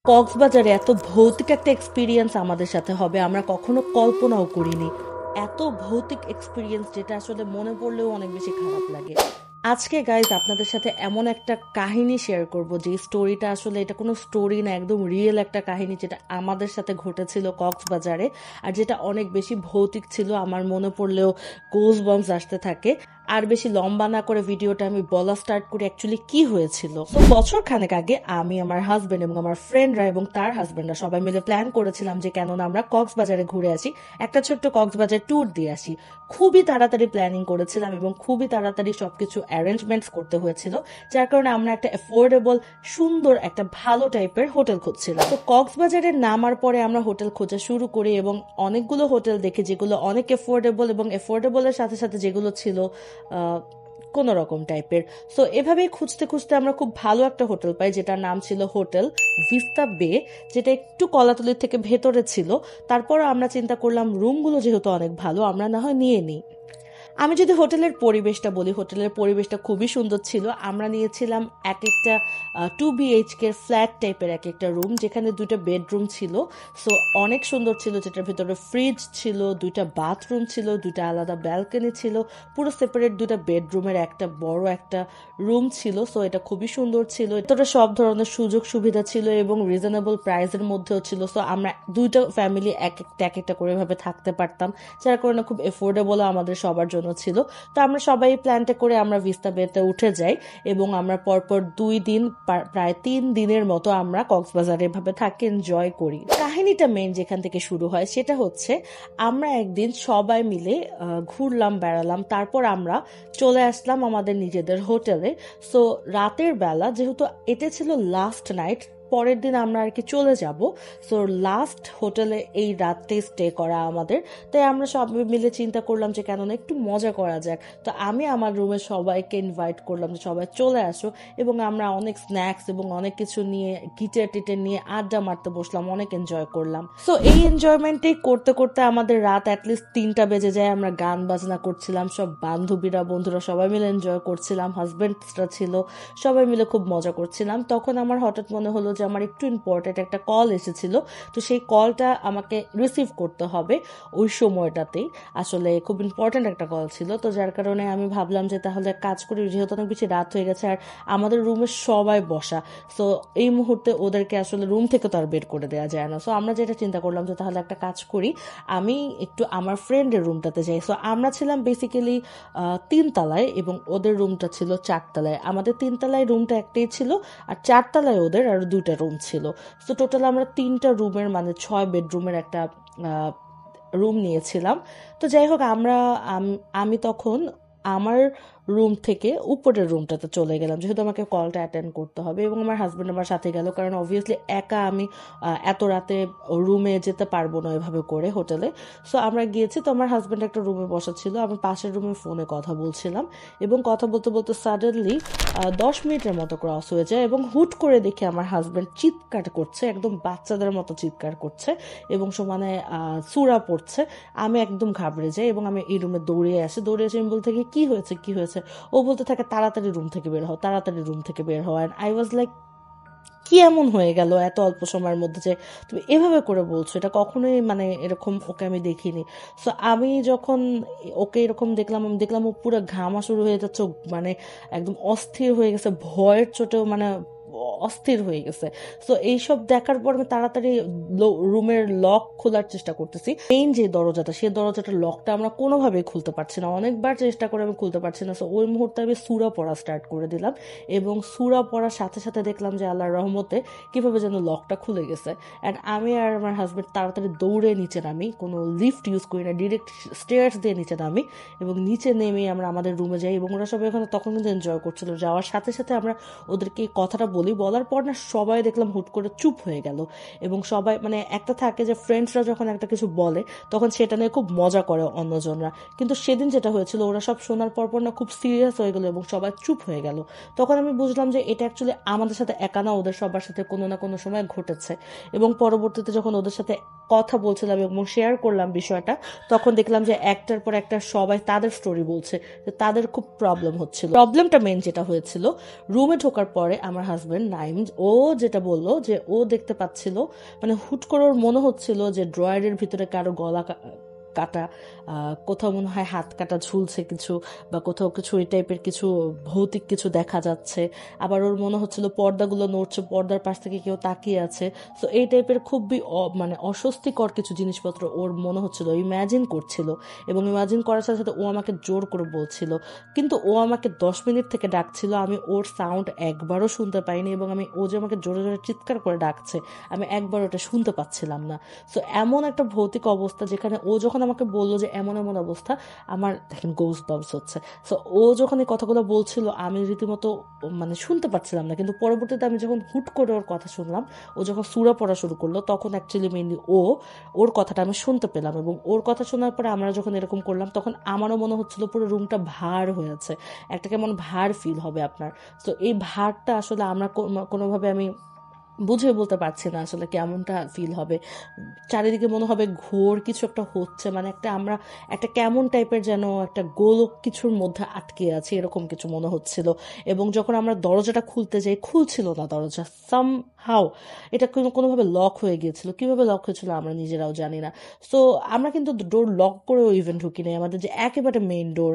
কক্সবাজারে এত ভৌতিক একটা এক্সপিরিয়েন্স আমাদের সাথে হবে আমরা কখনো কল্পনাও করিনি। এত ভৌতিক এক্সপিরিয়েন্স যেটা আসলে মনে পড়লেও অনেক বেশি খারাপ লাগে। আজকে গাইজ আপনাদের সাথে এমন একটা কাহিনী শেয়ার করব যে স্টোরিটা আসলে এটা কোনো স্টোরি না, একদম রিয়েল একটা কাহিনী যেটা আমাদের সাথে ঘটেছিল কক্সবাজারে, আর যেটা অনেক বেশি ভৌতিক ছিল। আমার মনে পড়লেও গোজ বম্বস আসতে থাকে। আর বেশি লম্বা না করে ভিডিওটা আমি বলা স্টার্ট করি অ্যাকচুয়ালি কি হয়েছিল। তো বছর খানেক আগে আমি, আমার হাজবেন্ড এবং আমার ফ্রেন্ডরা এবং তার হাজবেন্ডরা সবাই মিলে প্ল্যান করেছিলাম যে কেননা আমরা কক্সবাজারে ঘুরে আসি, একটা ছোট্ট কক্সবাজার ট্যুর দিয়ে আসি। খুবই তাড়াতাড়ি প্ল্যানিং করেছিলাম এবং খুবই তাড়াতাড়ি সবকিছু অ্যারেঞ্জমেন্টস করতে হয়েছিল, যার কারণে আমরা একটা অ্যাফোর্ডেবল সুন্দর একটা ভালো টাইপের হোটেল খুঁজছিলাম। তো কক্সবাজারে নামার পরে আমরা হোটেল খোঁজা শুরু করি এবং অনেকগুলো হোটেল দেখি যেগুলো অনেক অ্যাফোর্ডেবল এবং অ্যাফোর্ডেবলের সাথে সাথে যেগুলো ছিল কোন রকম টাইপের। সো এভাবেই খুঁজতে খুঁজতে আমরা খুব ভালো একটা হোটেল পাই যেটার নাম ছিল হোটেল ভিস্তা বে, যেটা একটু কলাতলির থেকে ভেতরে ছিল। তারপর আমরা চিন্তা করলাম রুমগুলো যেহেতু অনেক ভালো, আমরা না হয় নিয়ে নিই। আমি যদি হোটেলের পরিবেশটা বলি, হোটেলের পরিবেশটা খুবই সুন্দর ছিল। আমরা নিয়েছিলাম এক একটা 2 BHK ফ্ল্যাট টাইপের এক একটা রুম, যেখানে 2টা বেডরুম ছিল। সো অনেক সুন্দর ছিল, যেটার ভিতরে ফ্রিজ ছিল, 2টা বাথরুম ছিল, 2টা আলাদা ব্যালকনি ছিল, পুরো সেপারেট 2টা বেডরুমের একটা বড় একটা রুম ছিল। সো এটা খুবই সুন্দর ছিল, এতটা সব ধরনের সুযোগ সুবিধা ছিল এবং রিজনেবল প্রাইসের মধ্যেও ছিল। সো আমরা 2টা ফ্যামিলি এক একটা করে ভাবে থাকতে পারতাম, যার কারণে খুব এফোর্ডেবল আমাদের সবার জন্য ছিল। তো আমরা সবাই প্ল্যানটা করে আমরা ভিস্তা বেতে উঠে যাই এবং আমরা পরপর 2 দিন, প্রায় 3 দিনের মতো আমরা কক্সবাজারে এভাবে থাকি, এনজয় করি। কাহিনীটা মেইন যেখান থেকে শুরু হয় সেটা হচ্ছে আমরা একদিন সবাই মিলে ঘুরলাম, বেড়ালাম, তারপর আমরা চলে আসলাম আমাদের নিজেদের হোটেলে। সো রাতের বেলা যেহেতু এটা ছিল লাস্ট নাইট, পরের দিন আমরা আর কি চলে যাব। সো লাস্ট হোটেলে এই রাতটাই স্টে করা আমাদের। তাই আমরা সবাই মিলে চিন্তা করলাম যে কেননা একটু মজা করা যাক। তো আমি আমার রুমে সবাইকে ইনভাইট করলাম যে সবাই চলে আসো, এবং আমরা অনেক স্ন্যাক্স এবং অনেক কিছু নিয়ে গিটার টিটার নিয়ে আড্ডা মারতে বসলাম, অনেক এনজয় করলাম। সো এই এনজয়মেন্টই করতে করতে আমাদের রাত অ্যাটলিস্ট 3টা বেজে যায়। আমরা গান বাজনা করছিলাম, সব বান্ধবীরা বন্ধুরা সবাই মিলে এনজয় করছিলাম, হাজবেন্ডরা ছিল, সবাই মিলে খুব মজা করছিলাম। তখন আমার হঠাৎ মনে হলো যে আমার একটু ইম্পর্টেন্ট একটা কল এসেছিল, তো সেই কলটা আমাকে রিসিভ করতে হবে ওই সময়টাতেই। আসলে খুব ইম্পর্টেন্ট একটা কল ছিল, তো যার কারণে আমি ভাবলাম যে তাহলে কাজ করি, যেহেতু অনেক বেশি রাত হয়ে গেছে আর আমাদের রুমে সবাই বসা। সো এই মুহূর্তে ওদেরকে আসলে রুম থেকে তো আর বের করে দেওয়া যায় না। সো আমরা যেটা চিন্তা করলাম যে তাহলে একটা কাজ করি, আমি একটু আমার ফ্রেন্ডের রুমটাতে যাই। সো আমরা ছিলাম বেসিক্যালি 3 তলায় এবং ওদের রুমটা ছিল 4 তলায়। আমাদের 3 তলায় রুমটা একটাই ছিল, আর 4 তলায় ওদের আর 2টা রুম ছিল। তো টোটাল আমরা 3টা রুমের মানে 6 বেডরুমের একটা রুম নিয়েছিলাম। তো যাই হোক আমি তখন আমার রুম থেকে উপরের রুমটাতে চলে গেলাম, যেহেতু আমাকে কলটা অ্যাটেন্ড করতে হবে, এবং আমার হাজব্যান্ড আমার সাথে গেল, কারণ অবভিয়াসলি একা আমি এত রাতে রুমে যেতে পারবো না এভাবে করে হোটেলে। সো আমরা গিয়েছি, তো আমার হাজব্যান্ড একটা রুমে বসা ছিল, আমি পাশের রুমে ফোনে কথা বলছিলাম, এবং কথা বলতে বলতে সাডেনলি 10 মিনিটের মতো ক্রস হয়ে যায় এবং হুট করে দেখি আমার হাজব্যান্ড চিৎকার করছে, একদম বাচ্চাদের মতো চিৎকার করছে এবং সমানে সুরা পড়ছে। আমি একদম ঘাবড়ে যাই এবং আমি এই রুমে দৌড়ে আসি। আমি বলতে থাকি কি হয়েছে কি হয়েছে। ও বলতে থাকে তাড়াতাড়ি রুম থেকে বের হও, তাড়াতাড়ি রুম থেকে বের হও। অ্যান্ড আই ওয়াজ লাইক, কি এমন হয়ে গেল এত অল্প সময়ের মধ্যে যে তুমি এভাবে করে বলছো, এটা কখনোই মানে এরকম ওকে আমি দেখিনি। সো আমি যখন ওকে এরকম দেখলাম, আমি দেখলাম ও পুরো ঘামা শুরু হয়ে যাচ্ছে, মানে একদম অস্থির হয়ে গেছে, ভয়ের চোটেও মানে অস্থির হয়ে গেছে। সো এইসব দেখার পর আমি তাড়াতাড়ি রুমের লক খোলার চেষ্টা করতেছি। মেইন যে দরজাটা, সেই দরজাটার লকটা আমরা কোনোভাবেই খুলতে পারছি না, অনেকবার চেষ্টা করে আমি খুলতে পারছি না। সো ওই মুহূর্তে আমি সূরা পড়া স্টার্ট করে দিলাম এবং সূরা পড়ার সাথে সাথে দেখলাম যে আল্লাহর রহমতে কিভাবে যেন লকটা খুলে গেছে। অ্যান্ড আমি আর আমার হাজবেন্ড তাড়াতাড়ি দৌড়ে নিচে নামি, কোনো লিফট ইউজ করি না, ডিরেক্ট স্টেয়ার্স দিয়ে নিচে নামি এবং নিচে নেমে আমরা আমাদের রুমে যাই। এবং ওরা সবাই ওখানে তখন কিন্তু এনজয় করছিল। যাওয়ার সাথে সাথে আমরা ওদেরকে এই কথাটা বলার পর না সবাই দেখলাম হুট করে চুপ হয়ে গেল। এবং সবাই মানে একটা থাকে যে ফ্রেন্ডসরা যখন একটা কিছু বলে তখন সেটা নিয়ে খুব মজা করে অন্যজনরা, কিন্তু সেদিন যেটা হয়েছিল ওরা সব শোনার পর না খুব সিরিয়াস হয়ে গেল এবং সবাই চুপ হয়ে গেল। তখন আমি বুঝলাম যে এটা অ্যাকচুয়ালি আমাদের সাথে একা না, ওদের সবার সাথে কোনো না কোনো সময় ঘটেছে। এবং পরবর্তীতে যখন ওদের সাথে কথা বলছিলাম এবং শেয়ার করলাম বিষয়টা, তখন দেখলাম যে একটার পর একটা সবাই তাদের স্টোরি বলছে যে তাদের খুব প্রবলেম হচ্ছিল। প্রবলেমটা মেইন যেটা হয়েছিল, রুমে ঢোকার পরে আমার হাজব্যান্ড বলবেন নাইম, ও যেটা বললো যে ও দেখতে পাচ্ছিল, মানে হুট করে ওর মনে হচ্ছিল যে ড্রয়ারের ভিতরে কারো গলা কাটা, কোথাও মনে হয় হাত কাটা ঝুলছে কিছু, বা কোথাও কিছু এই টাইপের কিছু ভৌতিক কিছু দেখা যাচ্ছে। আবার ওর মনে হচ্ছিল পর্দাগুলো নড়ছে, পর্দার পাশ থেকে কেউ তাকিয়ে আছে। সো এই টাইপের খুবই মানে অস্বস্তিকর কিছু জিনিসপত্র ওর মনে হচ্ছিল, ইম্যাজিন করছিল। এবং ইম্যাজিন করার সাথে সাথে ও আমাকে জোর করে বলছিল, কিন্তু ও আমাকে 10 মিনিট থেকে ডাকছিল, আমি ওর সাউন্ড একবারও শুনতে পাইনি, এবং ও যে আমাকে জোরে জোরে চিৎকার করে ডাকছে আমি একবার ওটা শুনতে পাচ্ছিলাম না। সো এমন একটা ভৌতিক অবস্থা, যেখানে ও যখন আমাকে বললো যে এমন এমন অবস্থা, আমার দেখেন গোস বাম্পস হচ্ছে। সো ও যখন এই কথাগুলো বলছিল আমি রীতিমতো মানে শুনতে পাচ্ছিলাম না, কিন্তু পরবর্তীতে আমি যখন হুট করে ওর কথা শুনলাম, ও যখন সূরা পড়া শুরু করলো, তখন অ্যাকচুয়ালি মেইনলি ওর কথাটা আমি শুনতে পেলাম। এবং ওর কথা শোনার পরে আমরা যখন এরকম করলাম, তখন আমারও মনে হচ্ছিল পুরো রুমটা ভার হয়েছে, একটা কেমন ভার ফিল হবে আপনার। তো এই ভারটা আসলে আমরা কোনোভাবে আমি বুঝে বলতে পারছি না আসলে কেমনটা ফিল হবে। চারিদিকে মনে হবে ঘোর কিছু একটা হচ্ছে, মানে আমরা একটা কেমন টাইপের যেন একটা গোলক কিছুর মধ্যে আটকে আছি, এরকম কিছু মনে হচ্ছিল। এবং যখন আমরা দরজাটা খুলতে যাই, খুলছিল না দরজা, সাম হাউ এটা কোনোভাবে লক হয়ে গিয়েছিল। কিভাবে লক হয়েছিল আমরা নিজেরাও জানি না। সো আমরা কিন্তু ডোর লক করেও ইভেন ঢুকি নাই, আমাদের যে একেবারে মেইন ডোর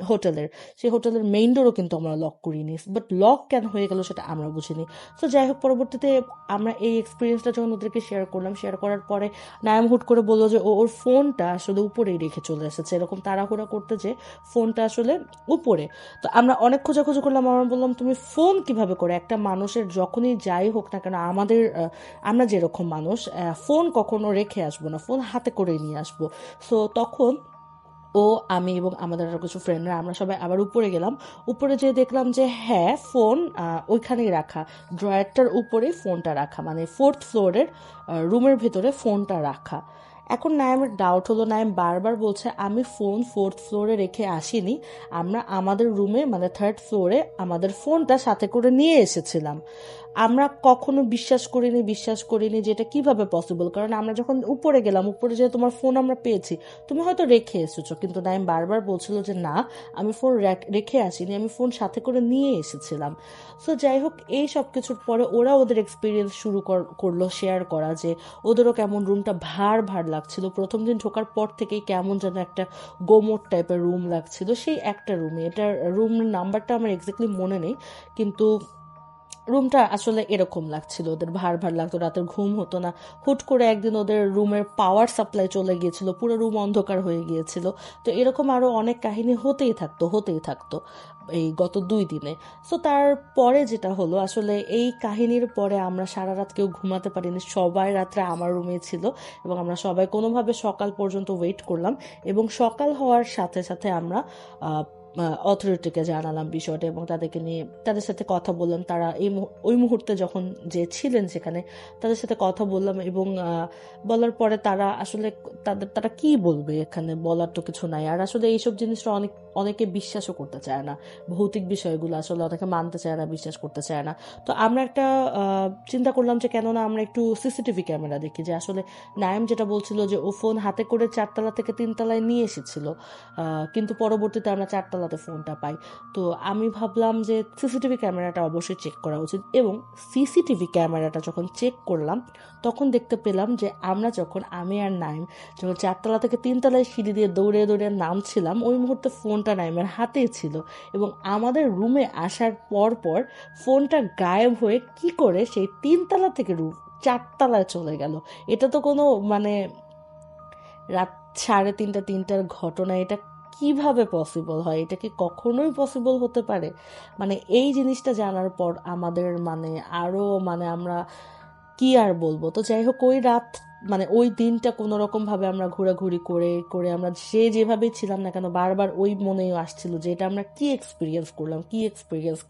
হোটেলের, সেই হোটেলের মেইন ডোরও কিন্তু আমরা লক করিনি, বাট লক কেন হয়ে গেল সেটা আমরা বুঝিনি। তো যাই হোক, পরবর্তীতে আমরা এই এক্সপিরিয়েন্সটা যখন ওদেরকে শেয়ার করলাম, শেয়ার করার পরে নায়াম হুট করে বললো যে ওর ফোনটা আসলে উপরেই রেখে চলে এসেছে, এরকম তাড়াহুড়া করতে যে ফোনটা আসলে উপরে। তো আমরা অনেক খোঁজাখুঁজি করলাম, আমরা বললাম তুমি ফোন কিভাবে করে, একটা মানুষের যখনই যাই হোক না কেন, আমাদের আমরা যেরকম মানুষ, ফোন কখনো রেখে আসবো না, ফোন হাতে করে নিয়ে আসবো। সো তখন আমি এবং আমাদের আরো কিছু ফ্রেন্ডরা আমরা সবাই আবার উপরে গেলাম। উপরে যেয়ে দেখলাম যে হ্যাঁ, ফোন ওইখানেই রাখা, ড্রয়ারটার উপরেই ফোনটা রাখা, মানে 4th ফ্লোরের রুমের ভেতরে ফোনটা রাখা। এখন নায়ামের ডাউট হলো, নায়াম বারবার বলছে আমি ফোন 4th ফ্লোরে রেখে আসিনি, আমরা আমাদের রুমে মানে 3rd ফ্লোরে আমাদের ফোনটা সাথে করে নিয়ে এসেছিলাম। আমরা কখনো বিশ্বাস করিনি যে এটা কিভাবে পসিবল, কারণ আমরা যখন উপরে গেলাম, উপরে যে তোমার ফোন আমরা পেয়েছি, তুমি হয়তো রেখে এসেছো, কিন্তু নাইম বারবার বলছিল যে না, আমি ফোন রেখে আসিনি, আমি ফোন সাথে করে নিয়ে এসেছিলাম। সো যাই হোক, এই সব কিছুর পরে ওরা ওদের এক্সপিরিয়েন্স শুরু করলো শেয়ার করা, যে ওদেরও কেমন রুমটা ভার ভার লাগছিল, প্রথম দিন ঢোকার পর থেকেই কেমন যেন একটা গোমট টাইপের রুম লাগছিল সেই একটা রুমে। এটার রুমের নাম্বারটা আমার এক্স্যাক্টলি মনে নেই, কিন্তু রুমটা আসলে এরকম লাগছিল, ওদের ভার ভার লাগতো, রাতের ঘুম হতো না। হুট করে একদিন ওদের রুমের পাওয়ার সাপ্লাই চলে গিয়েছিল, পুরো রুম অন্ধকার হয়ে গিয়েছিল। তো এরকম আরো অনেক কাহিনী হতেই থাকতো এই গত 2 দিনে। সো তারপরে যেটা হলো, আসলে এই কাহিনীর পরে আমরা সারা রাত কেউ ঘুমাতে পারিনি, সবাই রাত্রে আমার রুমে ছিল, এবং আমরা সবাই কোনোভাবে সকাল পর্যন্ত ওয়েট করলাম। এবং সকাল হওয়ার সাথে সাথে আমরা অথরিটিকে জানালাম বিষয়টা, এবং তাদের সাথে কথা বললাম। তারা ওই মুহূর্তে যখন যে ছিলেন সেখানে, তাদের সাথে কথা বললাম, এবং বলার পরে তারা আসলে তারা কি বলবে, এখানে বলার তো কিছু নাই। আর আসলে এইসব জিনিসটা অনেকে বিশ্বাসও করতে চায় না, ভৌতিক বিষয়গুলো আসলে অনেকে মানতে চায় না, বিশ্বাস করতে চায় না। তো আমরা একটা চিন্তা করলাম যে কেননা আমরা একটু সিসিটিভি ক্যামেরা দেখি, যে আসলে নায়েম যেটা বলছিল যে ও ফোন হাতে করে 4তলা থেকে 3তলায় নিয়ে এসেছিল, কিন্তু পরবর্তীতে আমরা 4তলাতে ফোনটা পাই। তো আমি ভাবলাম যে সিসিটিভি ক্যামেরাটা অবশ্যই চেক করা উচিত, এবং সিসিটিভি ক্যামেরাটা যখন চেক করলাম, তখন দেখতে পেলাম যে আমি আর নাইম যখন 4তলা থেকে 3তলায় সিঁড়ি দিয়ে দৌড়ে দৌড়ে নামছিলাম, ওই মুহূর্তে ফোনটা নাইমের হাতেই ছিল, এবং আমাদের রুমে আসার পর ফোনটা গায়েব হয়ে কি করে সেই 3তলা থেকে 4তলায় চলে গেল। এটা তো কোনো মানে রাত 3:30-4টার ঘটনা, এটা কিভাবে পসিবল হয়? এটা কি কখনোই পসিবল হতে পারে? মানে এই জিনিসটা জানার পর আমাদের মানে আরো মানে আমরা কি আর বলবো। তো যাই হোক, ওই রাত মানে ওই দিনটা কোনো রকম ভাবে আমরা ঘোরাঘুরি করে করে আমরা যেভাবেই ছিলাম না কেন, বারবার ওই মনেই আসছিল যে এটা আমরা কি এক্সপিরিয়েন্স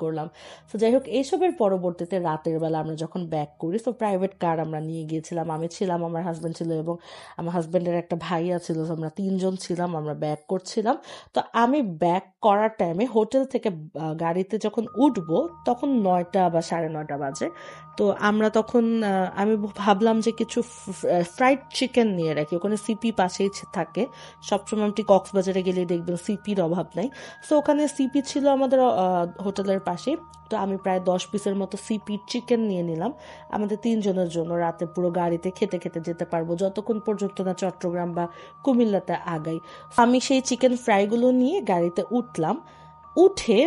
করলাম। তো যাই হোক, এইসবের পরবর্তীতে রাতের বেলা আমরা যখন ব্যাক করি, তো প্রাইভেট কার আমরা নিয়ে গিয়েছিলাম, আমি ছিলাম, আমার হাজব্যান্ড ছিল, এবং আমার হাজব্যান্ডের একটা ভাইয়া ছিল। আমরা 3জন ছিলাম, আমরা ব্যাক করছিলাম। তো আমি ব্যাক করার টাইমে হোটেল থেকে গাড়িতে যখন উঠবো, তখন 9টা বা 9:30 বাজে। তো আমরা তখন আমি ভাবলাম যে কিছু ফ্রাইড চিকেন নিয়ে রাখি। ওখানে সিপি পাশেই থাকে, সবসময় আপনি কক্সবাজারে গেলে দেখবেন সিপির অভাব নাই। সো ওখানে সিপি ছিল আমাদের হোটেলের পাশে। তো আমি প্রায় 10 পিসের মতো সিপি চিকেন নিয়ে নিলাম আমাদের 3 জনের জন্য। রাতে পুরো গাড়িতে খেতে খেতে যেতে পারবো যতক্ষণ পর্যন্ত না চট্টগ্রাম বা কুমিল্লাতে আগাই। আমি সেই চিকেন ফ্রাইগুলো নিয়ে গাড়িতে উঠলাম। উঠে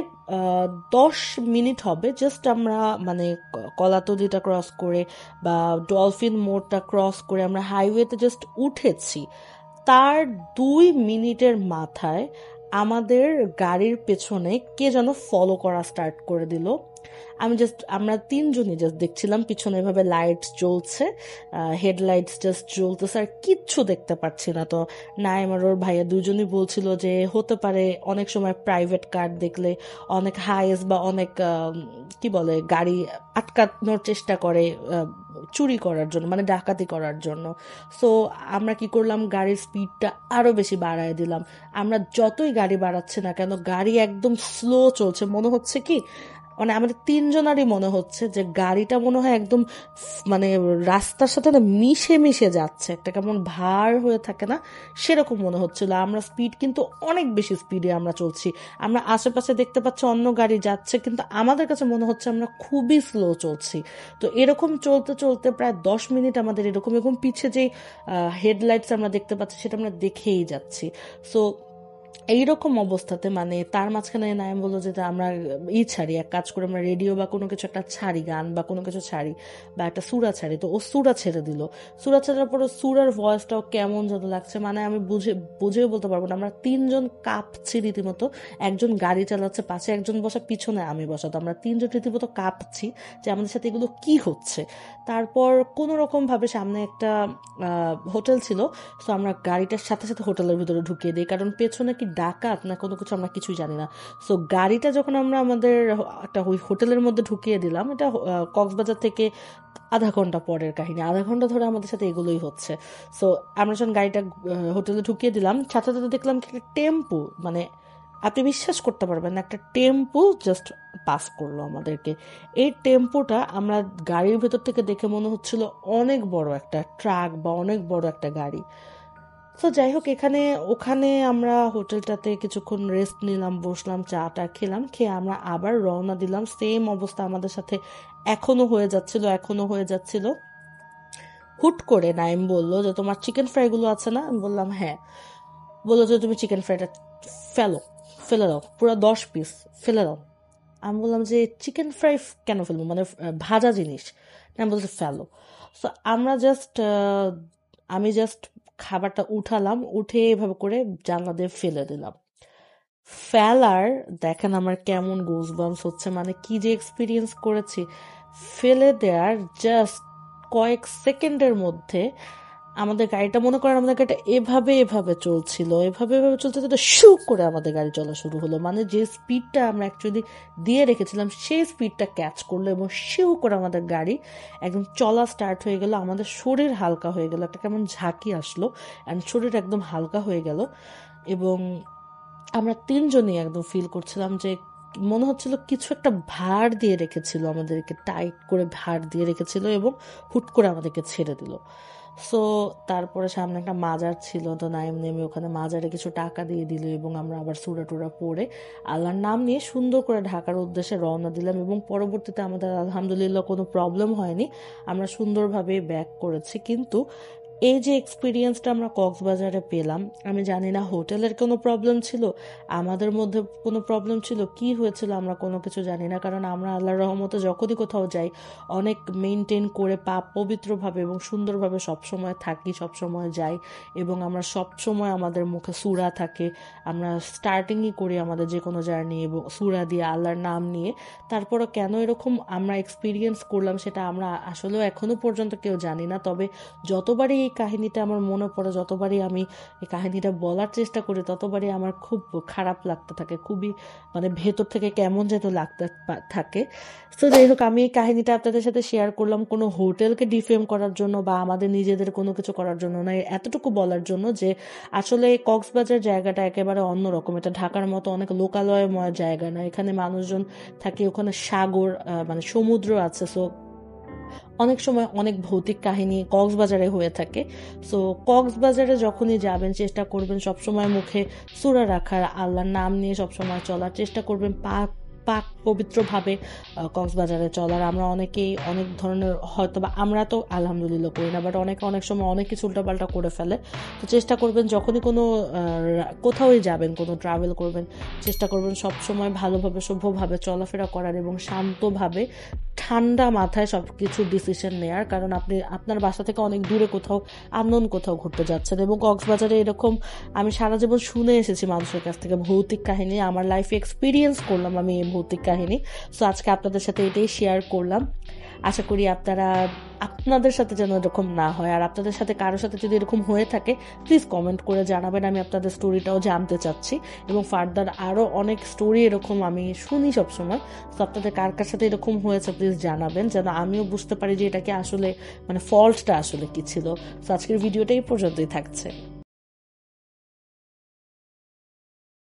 10 মিনিট হবে জাস্ট আমরা মানে কলাতলিটা ক্রস করে বা ডলফিন মোড়টা ক্রস করে আমরা হাইওয়েতে জাস্ট উঠেছি। তার 2 মিনিটের মাথায় আমাদের গাড়ির পেছনে কে যেন ফলো করা স্টার্ট করে দিল। আমরা 3জনই জাস্ট দেখছিলাম পিছনে এভাবে লাইটস জ্বলছে, হেডলাইটস জাস্ট জ্বলতেছে, আর কিচ্ছু দেখতে পাচ্ছি না। তো নাইম আর ওর ভাইয়া 2জনই বলছিল যে হতে পারে অনেক সময় প্রাইভেট কার দেখলে অনেক হাইস বা অনেক কি বলে গাড়ি আটকানোর চেষ্টা করে চুরি করার জন্য, মানে ডাকাতি করার জন্য। সো আমরা কি করলাম, গাড়ির স্পিডটা আরো বেশি বাড়ায় দিলাম। আমরা যতই গাড়ি বাড়াচ্ছি না কেন গাড়ি একদম স্লো চলছে, মনে হচ্ছে কি মানে আমাদের 3জনারই মনে হচ্ছে যে গাড়িটা মনে হয় একদম মানে রাস্তার সাথে না মিশে মিশে যাচ্ছে, একটা কেমন ভার হয়ে থাকে না, সেরকম মনে হচ্ছিল। আমরা স্পিড কিন্তু অনেক বেশি স্পিডে আমরা চলছি, আমরা আশেপাশে দেখতে পাচ্ছি অন্য গাড়ি যাচ্ছে, কিন্তু আমাদের কাছে মনে হচ্ছে আমরা খুবই স্লো চলছি। তো এরকম চলতে চলতে প্রায় 10 মিনিট আমাদের এরকম এরকম পিছে যে হেডলাইটস আমরা দেখতে পাচ্ছি সেটা আমরা দেখেই যাচ্ছি। সো এইরকম অবস্থাতে মানে তার মাঝখানে নাইম বললো যে আমরা ছাড়ি, এক কাজ করে আমরা রেডিও বা কোনো কিছু একটা ছাড়ি, গান বা কোনো কিছু ছাড়ি বা একটা সুরা ছাড়ি। তো ও সুরা ছেড়ে দিল। সুরা ছাড়ার পরে সুরার ভয়েসটাও কেমন যেন লাগছে, মানে আমি বুঝেও বলতে পারবো না। আমরা 3জন কাঁপছি রীতিমতো, একজন গাড়ি চালাচ্ছে পাশে, একজন বসা পিছনে আমি বসা। তো আমরা 3জন রীতিমতো কাঁপছি যে আমাদের সাথে এগুলো কি হচ্ছে। তারপর কোনো রকম ভাবে সামনে একটা হোটেল ছিল, তো আমরা গাড়িটার সাথে সাথে হোটেলের ভিতরে ঢুকিয়ে দিই, কারণ পেছনে কি ডাকাত না কোনো কিছু আমরা কিছুই জানি না। সো গাড়িটা যখন আমরা আমাদের একটা ওই হোটেলের মধ্যে ঢুকিয়ে দিলাম, এটা কক্সবাজার থেকে আধা ঘন্টা পরের কাহিনী, আধা ঘন্টা ধরে আমাদের সাথে এগুলোই হচ্ছে। সো আমরা যখন গাড়িটা হোটেলে ঢুকিয়ে দিলাম, সাথে সাথে দেখলাম কি একটা টেম্পু, মানে আপনি বিশ্বাস করতে পারবেন না, একটা টেম্পু জাস্ট পাস করলো আমাদেরকে। এই টেম্পুটা আমরা গাড়ির ভেতর থেকে দেখে মনে হচ্ছিল অনেক বড় একটা ট্রাক বা অনেক বড় একটা গাড়ি। তো যাই হোক, ওখানে আমরা হোটেলটাতে কিছুক্ষণ রেস্ট নিলাম, বসলাম, চা টা খেলাম, খেয়ে আমরা আবার রওনা দিলাম। সেম অবস্থা আমাদের সাথে এখনো হয়ে যাচ্ছিল। হুট করে নাইম বললো যে তোমার চিকেন ফ্রাই গুলো আছে না? আমি বললাম হ্যাঁ। বললো যে তুমি চিকেন ফ্রাইটা ফেলে দাও, পুরো 10 পিস ফেলে দাও। আমি বললাম যে চিকেন ফ্রাই কেন ফেলবো, মানে ভাজা জিনিস। আমি বলছি ফেলো। সো আমি জাস্ট খাবারটা উঠালাম, উঠে এভাবে করে জানলা দিয়ে ফেলে দিলাম। ফেলার দেখেন আমার কেমন গুজবাম্পস হচ্ছে, মানে কি যে এক্সপিরিয়েন্স করেছি। ফেলে দেওয়ার জাস্ট কয়েক সেকেন্ডের মধ্যে আমাদের গাড়িটা, মনে করেন আমাদের গাড়িটা এভাবে এভাবে চলছিল, এভাবে এভাবে চলতে চলতে শু করে আমাদের গাড়ি চলা শুরু হলো। মানে যে স্পিডটা আমরা অ্যাকচুয়ালি দিয়ে রেখেছিলাম সেই স্পিডটা ক্যাচ করলো এবং শিউ করে আমাদের গাড়ি একদম চলা স্টার্ট হয়ে গেল। আমাদের শরীর হালকা হয়ে গেল, একটা কেমন ঝাঁকি আসলো অ্যান্ড শরীর একদম হালকা হয়ে গেল। এবং আমরা 3জনই একদম ফিল করছিলাম যে মনে হচ্ছিল কিছু একটা ভার দিয়ে রেখেছিল, আমাদেরকে টাইট করে ভার দিয়ে রেখেছিল এবং হুট করে আমাদেরকে ছেড়ে দিল। সো তারপরে সামনে একটা মাজার ছিল, তো নাইম নেমে ওখানে মাজারে কিছু টাকা দিয়ে দিল এবং আমরা আবার সুরা টুরা পড়ে আল্লাহর নাম নিয়ে সুন্দর করে ঢাকার উদ্দেশ্যে রওনা দিলাম। এবং পরবর্তীতে আমাদের আলহামদুলিল্লাহ কোনো প্রবলেম হয়নি, আমরা সুন্দরভাবে ব্যাক করেছি। কিন্তু এই যে এক্সপিরিয়েন্সটা আমরা কক্সবাজারে পেলাম, আমি জানি না হোটেলের কোনো প্রবলেম ছিল, আমাদের মধ্যে কোনো প্রবলেম ছিল, কি হয়েছিল আমরা কোনো কিছু জানি না। কারণ আমরা আল্লাহর রহমতে যখনই কোথাও যাই অনেক মেনটেন করে পবিত্রভাবে এবং সুন্দরভাবে সবসময় থাকি, সবসময় যাই, এবং আমরা সবসময় আমাদের মুখে সূরা থাকে। আমরা স্টার্টিংই করি আমাদের যে কোনো জার্নি এবং সূরা দিয়ে, আল্লাহর নাম নিয়ে। তারপরও কেন এরকম আমরা এক্সপিরিয়েন্স করলাম সেটা আমরা আসলেও এখনো পর্যন্ত কেউ জানি না। তবে যতবারই এই কাহিনীটা আমার মনে পড়ে, যতবারই আমি এই কাহিনীটা বলার চেষ্টা করি, ততবারই আমার খুব খারাপ লাগতে থাকে, খুবই মানে ভেতর থেকে কেমন যেন লাগতে থাকে। তো যাই হোক, আমি এই কাহিনীটা আপনাদের সাথে শেয়ার করলাম কোনো হোটেলকে ডিফেম করার জন্য বা আমাদের নিজেদের কোনো কিছু করার জন্য না, এতটুকু বলার জন্য যে আসলে কক্সবাজার জায়গাটা একেবারে অন্যরকম। এটা ঢাকার মতো অনেক লোকালয়ময় জায়গা না, এখানে মানুষজন থাকে, ওখানে সাগর মানে সমুদ্র আছে। সো অনেক সময় অনেক ভৌতিক কাহিনী কক্সবাজারে হয়ে থাকে। সো কক্সবাজারে যখনই যাবেন চেষ্টা করবেন সবসময় মুখে সূরা রাখার, আল্লাহর নাম নিয়ে সবসময় চলার চেষ্টা করবেন, পাক পাক পবিত্রভাবে কক্সবাজারে চলার। আমরা অনেকেই অনেক ধরনের, হয়তো বা আমরা তো আলহামদুলিল্লাহ করি না, বাট অনেকে অনেক সময় অনেক কিছু উল্টাপাল্টা করে ফেলে। তো চেষ্টা করবেন যখনই কোনো কোথাওই যাবেন, কোনো ট্রাভেল করবেন, চেষ্টা করবেন সবসময় ভালোভাবে সভ্যভাবে চলাফেরা করার এবং শান্তভাবে ঠান্ডা মাথায় সব কিছু ডিসিশন নেয়ার। কারণ আপনি আপনার বাসা থেকে অনেক দূরে কোথাও আননোন কোথাও ঘুরতে যাচ্ছেন, এবং কক্সবাজারে এরকম আমি সারা জীবন শুনে এসেছি মানুষের কাছ থেকে ভৌতিক কাহিনী, আমার লাইফে এক্সপিরিয়েন্স করলাম আমি এই ভৌতিক কাহিনী। সো আজকে আপনাদের সাথে এটাই শেয়ার করলাম। আশা করি আপনাদের সাথে যেন এরকম না হয়, আর আপনাদের সাথে কারোর সাথে যদি এরকম হয়ে থাকে প্লিজ কমেন্ট করে জানাবেন, আমি আপনাদের স্টোরিটাও জানতে চাচ্ছি। এবং ফার্দার আরও অনেক স্টোরি এরকম আমি শুনি সবসময়। তো আপনাদের কার কার সাথে এরকম হয়েছে প্লিজ জানাবেন, যেন আমিও বুঝতে পারি যে এটাকে আসলে মানে ফল্টটা আসলে কি ছিল। তো আজকের ভিডিওটা এই পর্যন্তই থাকছে।